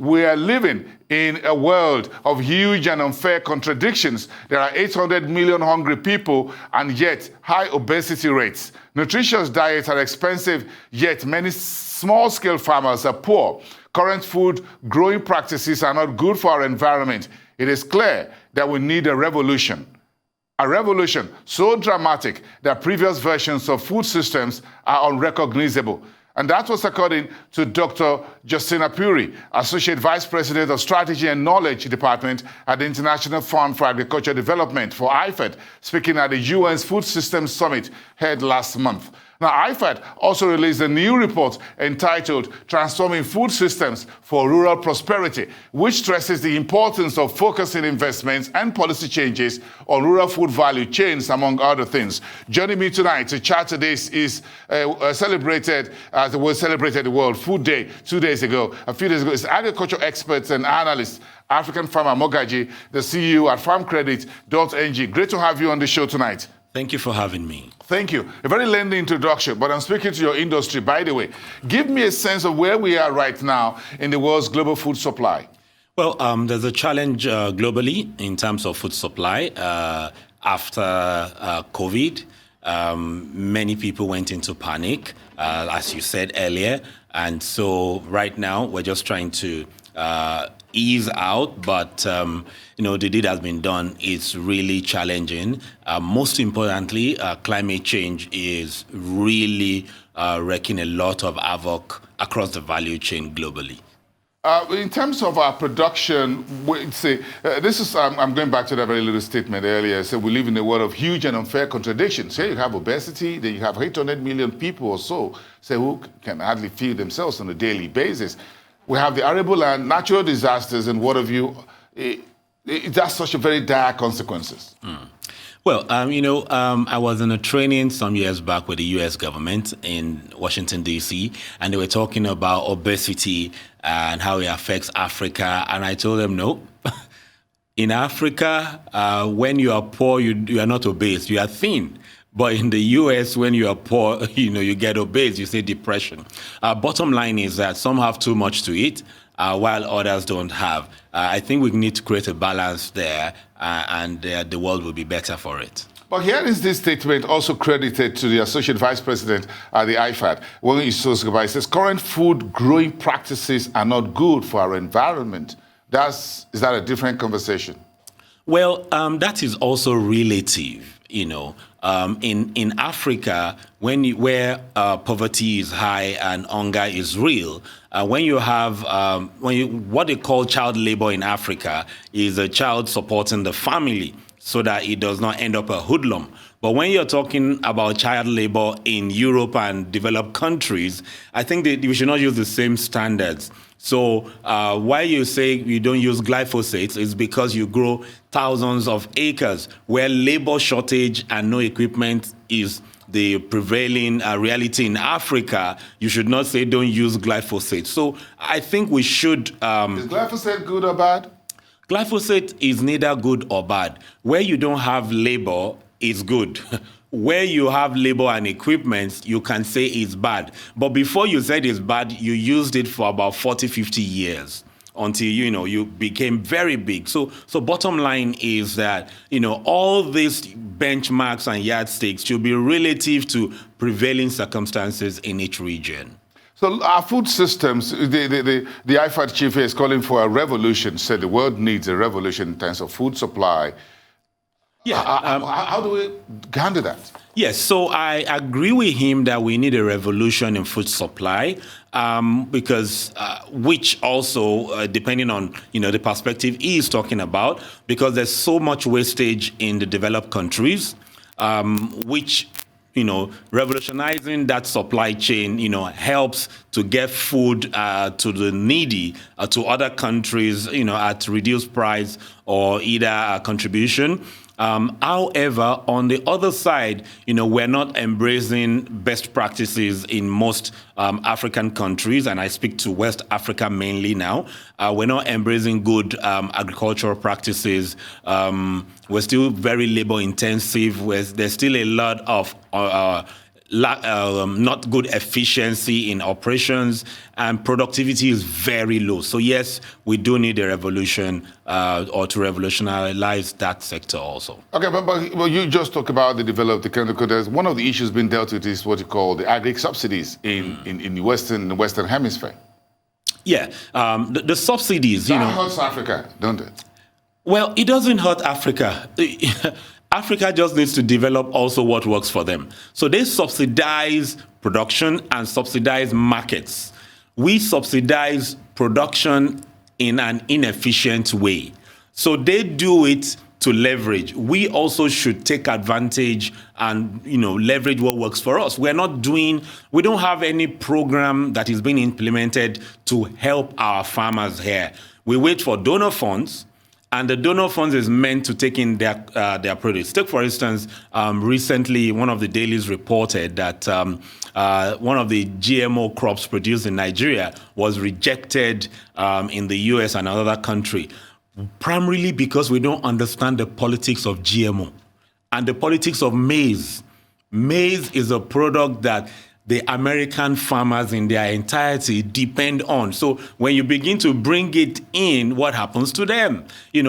we are living in a world of huge and unfair contradictions. There are 800 million hungry people and yet high obesity rates. Nutritious diets are expensive, yet many small-scale farmers are poor. Current food growing practices are not good for our environment. It is clear that we need a revolution. A revolution so dramatic that previous versions of food systems are unrecognizable. And that was according to Dr. Justina Puri, Associate Vice President of Strategy and Knowledge Department at the International Fund for Agricultural Development, for IFAD, speaking at the UN's Food Systems Summit held last month. Now, IFAD also released a new report entitled Transforming Food Systems for Rural Prosperity, which stresses the importance of focusing investments and policy changes on rural food value chains, among other things. Joining me tonight to chat to this is celebrated the World Food Day 2 days ago. A few days ago, is agricultural experts and analysts, African Farmer Mogaji, the CEO at FarmCredit.ng. Great to have you on the show tonight. Thank you for having me. Thank you. A very lengthy introduction, but I'm speaking to your industry, by the way. Give me a sense of where we are right now in the world's global food supply. Well, there's a challenge globally in terms of food supply. After COVID, many people went into panic, as you said earlier. And so right now, we're just trying to ease out, but the deed has been done. It's really challenging. Most importantly, climate change is really wreaking a lot of havoc across the value chain globally. In terms of our production, I'm going back to that very little statement earlier. So we live in a world of huge and unfair contradictions. Here you have obesity, then you have 800 million people or so, who can hardly feed themselves on a daily basis. We have the arable and natural disasters and what have you. It has such a very dire consequences. Well, I was in a training some years back with the U.S. government in Washington, D.C., and they were talking about obesity and how it affects Africa. And I told them, no. In Africa, when you are poor, you are not obese, you are thin. But in the U.S., when you are poor, you get obese, you say depression. Bottom line is that some have too much to eat, while others don't have. I think we need to create a balance there, and the world will be better for it. But here is this statement also credited to the Associate Vice President at the IFAD. When he says, current food growing practices are not good for our environment. Is that a different conversation? Well, that is also relative. In Africa, where poverty is high and hunger is real, when you have what they call child labor in Africa is a child supporting the family so that it does not end up a hoodlum. But when you're talking about child labor in Europe and developed countries, I think that we should not use the same standards. So why you say you don't use glyphosate is because you grow thousands of acres where labor shortage and no equipment is the prevailing reality in Africa. You should not say don't use glyphosate. So I think we should... Is glyphosate good or bad? Glyphosate is neither good or bad. Where you don't have labor, it's good. Where you have labor and equipment, you can say it's bad. But before you said it's bad, you used it for about 40, 50 years until, you became very big. So bottom line is that, all these benchmarks and yardsticks should be relative to prevailing circumstances in each region. So our food systems, the IFAD chief is calling for a revolution, said the world needs a revolution in terms of food supply. Yeah. How do we handle that? Yes, so I agree with him that we need a revolution in food supply, because which also, depending on the perspective he is talking about, because there's so much wastage in the developed countries, which revolutionizing that supply chain, helps to get food to the needy, to other countries, at reduced price or either contribution. However, on the other side, we're not embracing best practices in most African countries, and I speak to West Africa mainly now. We're not embracing good agricultural practices. We're still very labor intensive. There's still a lot of not good efficiency in operations, and productivity is very low. So yes, we do need a revolution or to revolutionize that sector also. Okay, but you just talk about the development. One of the issues being dealt with is what you call the agri subsidies in the Western Hemisphere. Yeah, the subsidies, that hurts Africa, don't it? Well, it doesn't hurt Africa. Africa just needs to develop also what works for them. So they subsidize production and subsidize markets. We subsidize production in an inefficient way. So they do it to leverage. We also should take advantage and leverage what works for us. We don't have any program that is being implemented to help our farmers here. We wait for donor funds. And the donor funds is meant to take in their produce. Take, for instance, recently one of the dailies reported that one of the GMO crops produced in Nigeria was rejected in the US and another country, primarily because we don't understand the politics of GMO and the politics of maize. Maize is a product that the American farmers in their entirety depend on. So when you begin to bring it in, what happens to them?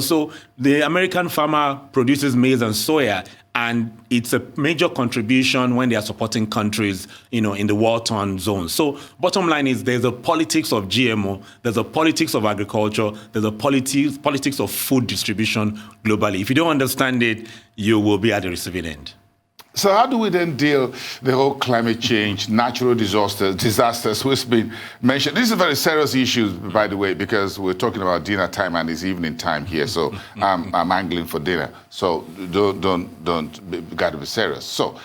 So the American farmer produces maize and soya, and it's a major contribution when they are supporting countries, in the war-torn zone. So bottom line is there's a politics of GMO, there's a politics of agriculture, there's a politics of food distribution globally. If you don't understand it, you will be at the receiving end. So how do we then deal the whole climate change, natural disasters, which has been mentioned? This is a very serious issue, by the way, because we're talking about dinner time and it's evening time here. So I'm angling for dinner. So got to be serious. So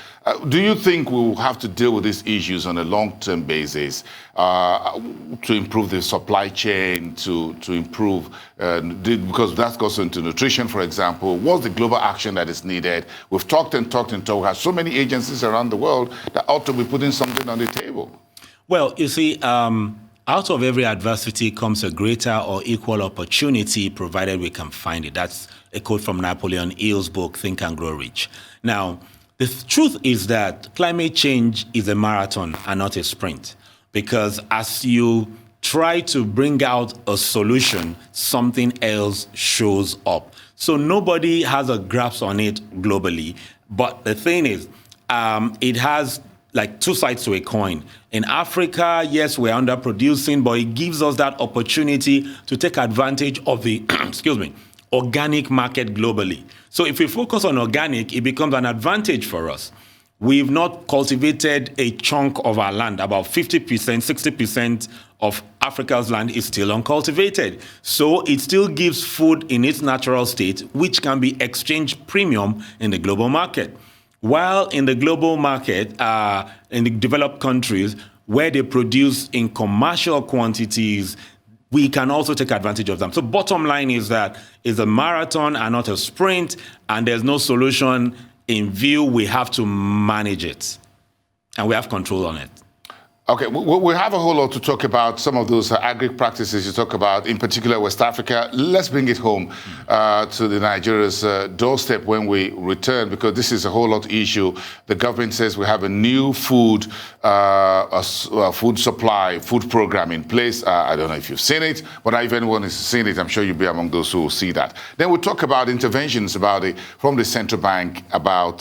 do you think we'll have to deal with these issues on a long-term basis to improve the supply chain, to improve, because that goes into nutrition, for example? What's the global action that is needed? We've talked and talked and talked. We have so many agencies around the world that ought to be putting something on the table. Well, you see, out of every adversity comes a greater or equal opportunity, provided we can find it. That's a quote from Napoleon Hill's book, Think and Grow Rich. Now, the truth is that climate change is a marathon and not a sprint, because as you try to bring out a solution, something else shows up. So nobody has a grasp on it globally. But the thing is, it has like two sides to a coin. In Africa, yes, we're underproducing, but it gives us that opportunity to take advantage of the, organic market globally. So if we focus on organic, it becomes an advantage for us. We've not cultivated a chunk of our land. About 50%, 60% of Africa's land is still uncultivated. So it still gives food in its natural state, which can be exchanged premium in the global market. While in the global market, in the developed countries, where they produce in commercial quantities, we can also take advantage of them. So bottom line is that it's a marathon and not a sprint, and there's no solution in view. We have to manage it, and we have control on it. Okay, we have a whole lot to talk about, some of those agri practices you talk about, in particular West Africa. Let's bring it home to the Nigeria's doorstep when we return, because this is a whole lot issue. The government says we have a new food supply, food program in place. I don't know if you've seen it, but if anyone has seen it, I'm sure you'll be among those who will see that. Then we'll talk about interventions from the central bank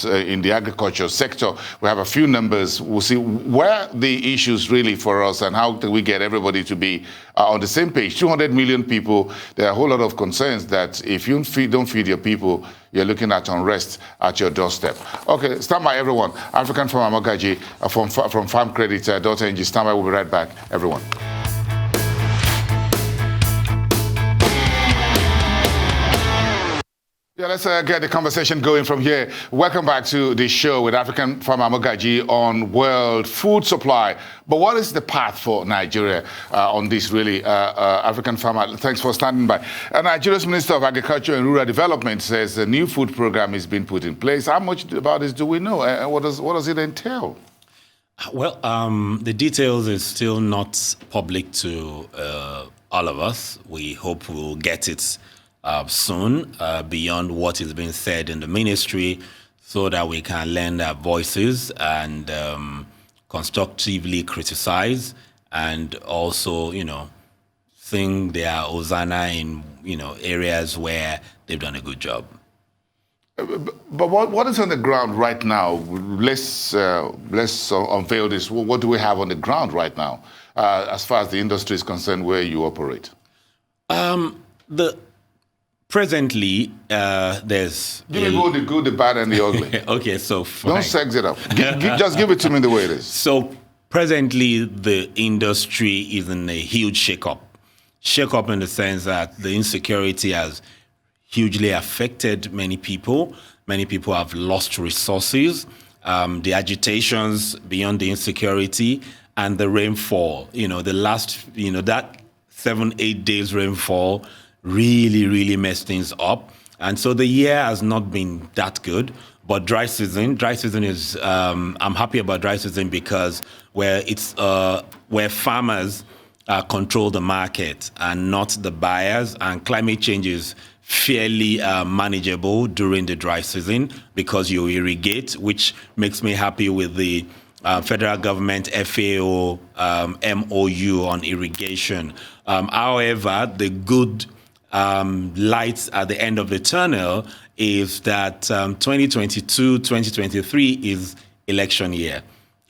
in the agriculture sector. We have a few numbers. We'll see where the issues really for us and how do we get everybody to be on the same page. 200 million people. There are a whole lot of concerns that if you don't feed your people, you're looking at unrest at your doorstep. Okay, stand by, everyone. African Farmer Mogaji from FarmCredit.ng. Stand by, we'll be right back, everyone. Yeah, let's get the conversation going from here. Welcome back to the show with African Farmer Mogaji on world food supply. But what is the path for Nigeria on this, really? African Farmer, thanks for standing by. Nigeria's Minister of Agriculture and Rural Development says a new food program is being put in place. How much about this do we know? And what does it entail? Well, the details is still not public to all of us. We hope we'll get it soon, beyond what is being said in the ministry so that we can lend our voices and constructively criticize and also, sing their hosanna in, areas where they've done a good job. But what is on the ground right now? Let's unveil this. What do we have on the ground right now, as far as the industry is concerned, where you operate? Presently, there's... Give me both the good, the bad, and the ugly. Okay, so fine. Don't sex it up. Just give it to me the way it is. So presently, the industry is in a huge shake-up. Shake-up in the sense that the insecurity has hugely affected many people. Many people have lost resources. The agitations beyond the insecurity and the rainfall. The last, that 7-8 days rainfall really messed things up. And so the year has not been that good. But dry season is, I'm happy about dry season because where farmers control the market and not the buyers, and climate change is fairly manageable during the dry season because you irrigate, which makes me happy with the federal government FAO MOU on irrigation. However, the good lights at the end of the tunnel is that 2022-2023 is election year.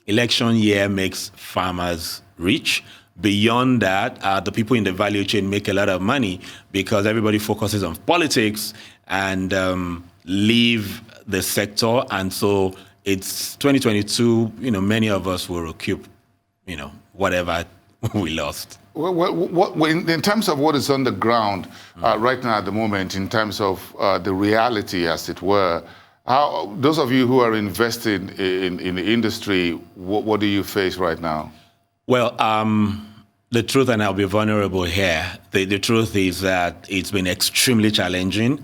Election year makes farmers rich. Beyond that, the people in the value chain make a lot of money because everybody focuses on politics and leave the sector. And so it's 2022, many of us will recoup, whatever we lost. In terms of what is on the ground right now at the moment, in terms of the reality, as it were, those of you who are invested in the industry, what do you face right now? Well, the truth, and I'll be vulnerable here, the truth is that it's been extremely challenging.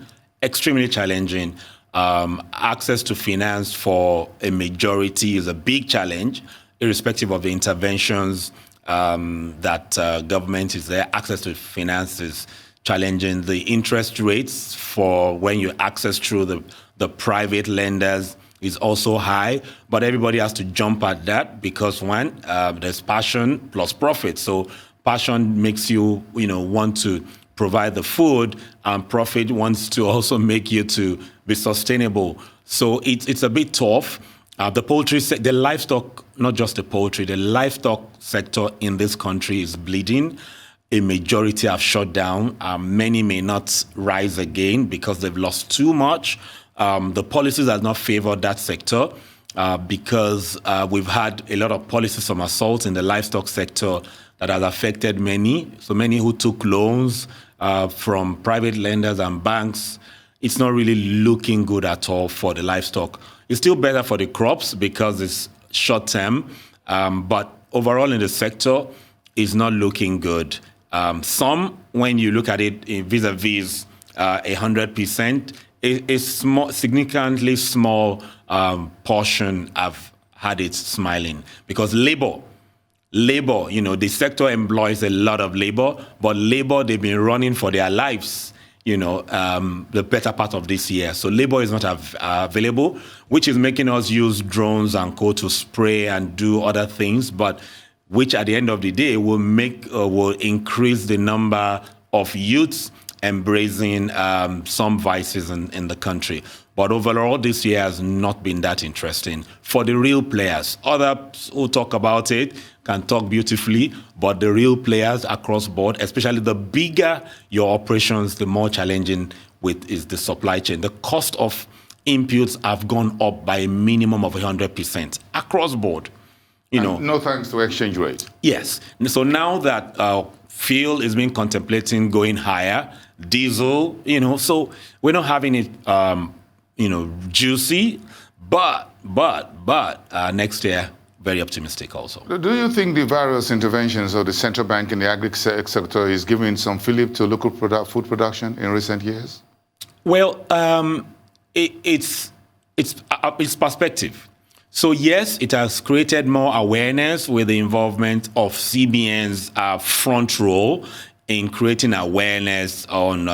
Access to finance for a majority is a big challenge, irrespective of the interventions that government is there. Access to finance is challenging. The interest rates for when you access through the private lenders is also high, but everybody has to jump at that because one, there's passion plus profit. So passion makes you, want to provide the food, and profit wants to also make you to be sustainable. So it's a bit tough. The poultry, the livestock, not just the poultry, the livestock sector in this country is bleeding. A majority have shut down. Many may not rise again because they've lost too much. The policies have not favored that sector because we've had a lot of policy somersaults in the livestock sector that has affected many. So many who took loans from private lenders and banks, it's not really looking good at all for the livestock. It's still better for the crops because it's short term, but overall in the sector, it's not looking good. Some, when you look at it vis-a-vis 100%, a small, significantly small portion have had it smiling because labor, the sector employs a lot of labor, but labor, they've been running for their lives, the better part of this year. So labor is not available, which is making us use drones and co to spray and do other things, but which at the end of the day will increase the number of youths embracing some vices in the country. But overall, this year has not been that interesting for the real players. Others who talk about it can talk beautifully, but the real players across board, especially the bigger your operations, the more challenging is the supply chain. The cost of inputs have gone up by a minimum of 100% across board. No thanks to exchange rate. Yes. So now that fuel is being contemplating going higher, diesel, so we're not having it, juicy, but next year, very optimistic also. Do you think the various interventions of the central bank in the agri sector is giving some fillip to local food production in recent years? Well, it's perspective. So yes, it has created more awareness with the involvement of CBN's front role in creating awareness on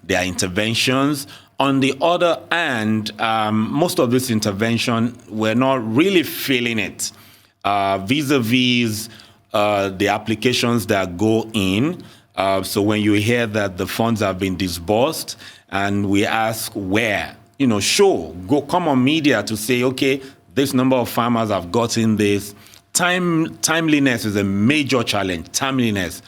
their interventions On the other hand, most of this intervention, we're not really feeling it. Vis-a-vis the applications that go in. So when you hear that the funds have been disbursed and we ask where, come on media to say, okay, this number of farmers have gotten this. Timeliness is a major challenge, timeliness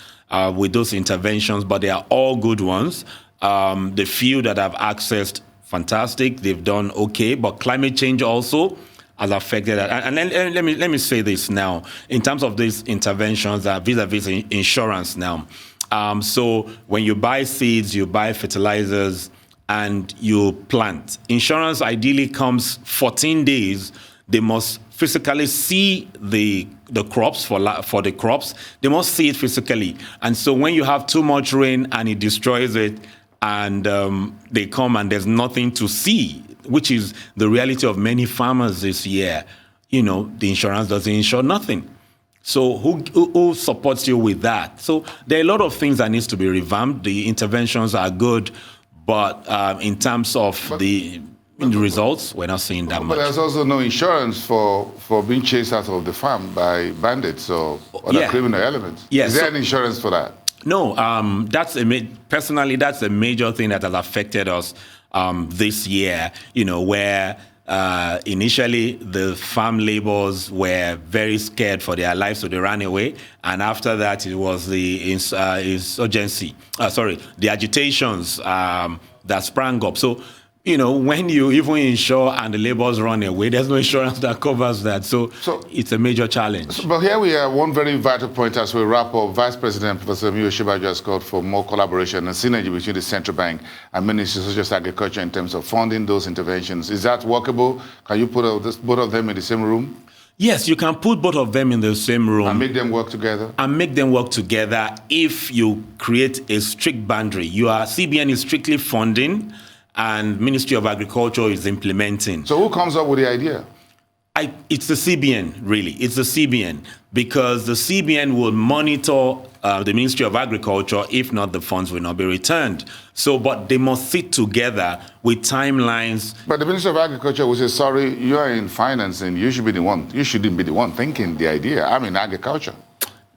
with those interventions, but they are all good ones. The few that have accessed, fantastic, they've done okay, but climate change also has affected that. And let me say this now, in terms of these interventions, vis-a-vis insurance now. So when you buy seeds, you buy fertilizers, and you plant. Insurance ideally comes 14 days. They must physically see the crops for the crops. They must see it physically. And so when you have too much rain and it destroys it, and they come and there's nothing to see, which is the reality of many farmers this year, the insurance doesn't insure nothing. So who supports you with that? So there are a lot of things that needs to be revamped. The interventions are good, but in terms of the results, we're not seeing that much. But there's also no insurance for being chased out of the farm by bandits or other criminal elements. Yeah, Is there an insurance for that? No, personally, that's a major thing that has affected us this year, where initially the farm laborers were very scared for their lives, so they ran away. And after that, it was the the agitations that sprang up. So, when you even insure and the laborers run away, there's no insurance that covers that. So it's a major challenge. But here we have one very vital point as we wrap up. Vice President Professor Miyo Shibaju has called for more collaboration and synergy between the central bank and ministries such as agriculture in terms of funding those interventions. Is that workable? Can you put both of them in the same room? Yes, you can put both of them in the same room. And make them work together? And make them work together if you create a strict boundary. CBN is strictly funding, and Ministry of Agriculture is implementing. So who comes up with the idea? It's the CBN, really. It's the CBN, because the CBN will monitor the Ministry of Agriculture. If not, the funds will not be returned. But they must sit together with timelines. But the Ministry of Agriculture will say, sorry, you are in finance and you shouldn't be the one thinking the idea. I'm in agriculture.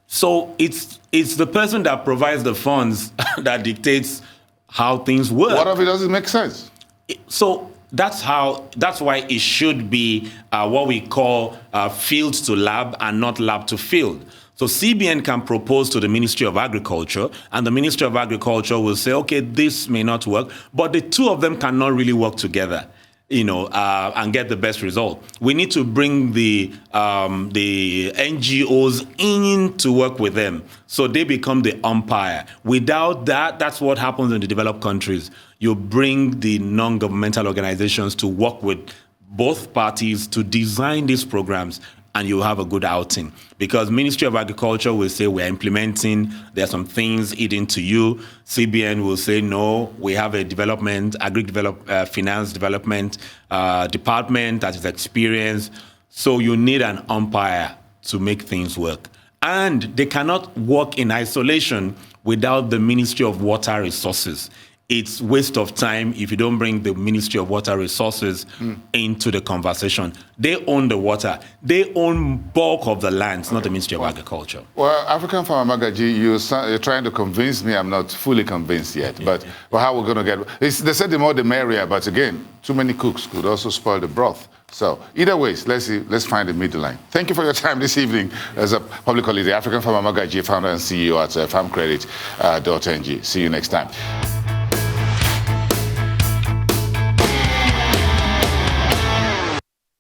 So it's the person that provides the funds that dictates how things work. What if it doesn't make sense? So that's why it should be what we call field to lab and not lab to field. So CBN can propose to the Ministry of Agriculture, and the Ministry of Agriculture will say, okay, this may not work, but the two of them cannot really work together, and get the best result. We need to bring the NGOs in to work with them, so they become the umpire. Without that, that's what happens in the developed countries. You bring the non-governmental organizations to work with both parties to design these programs, and you have a good outing. Because Ministry of Agriculture will say, we're implementing, there are some things hidden to you. CBN will say, no, we have a finance development department that is experienced. So you need an umpire to make things work. And they cannot work in isolation without the Ministry of Water Resources. It's waste of time if you don't bring the Ministry of Water Resources into the conversation. They own the water. They own bulk of the lands, not the Ministry of Agriculture. Well, African Farmer Mogaji, you're trying to convince me. I'm not fully convinced yet. But how we're going to get... They said the more the merrier, but again, too many cooks could also spoil the broth. So either way, let's find the middle line. Thank you for your time this evening as a public holiday. African Farmer Mogaji, founder and CEO at FarmCredit.ng. See you next time.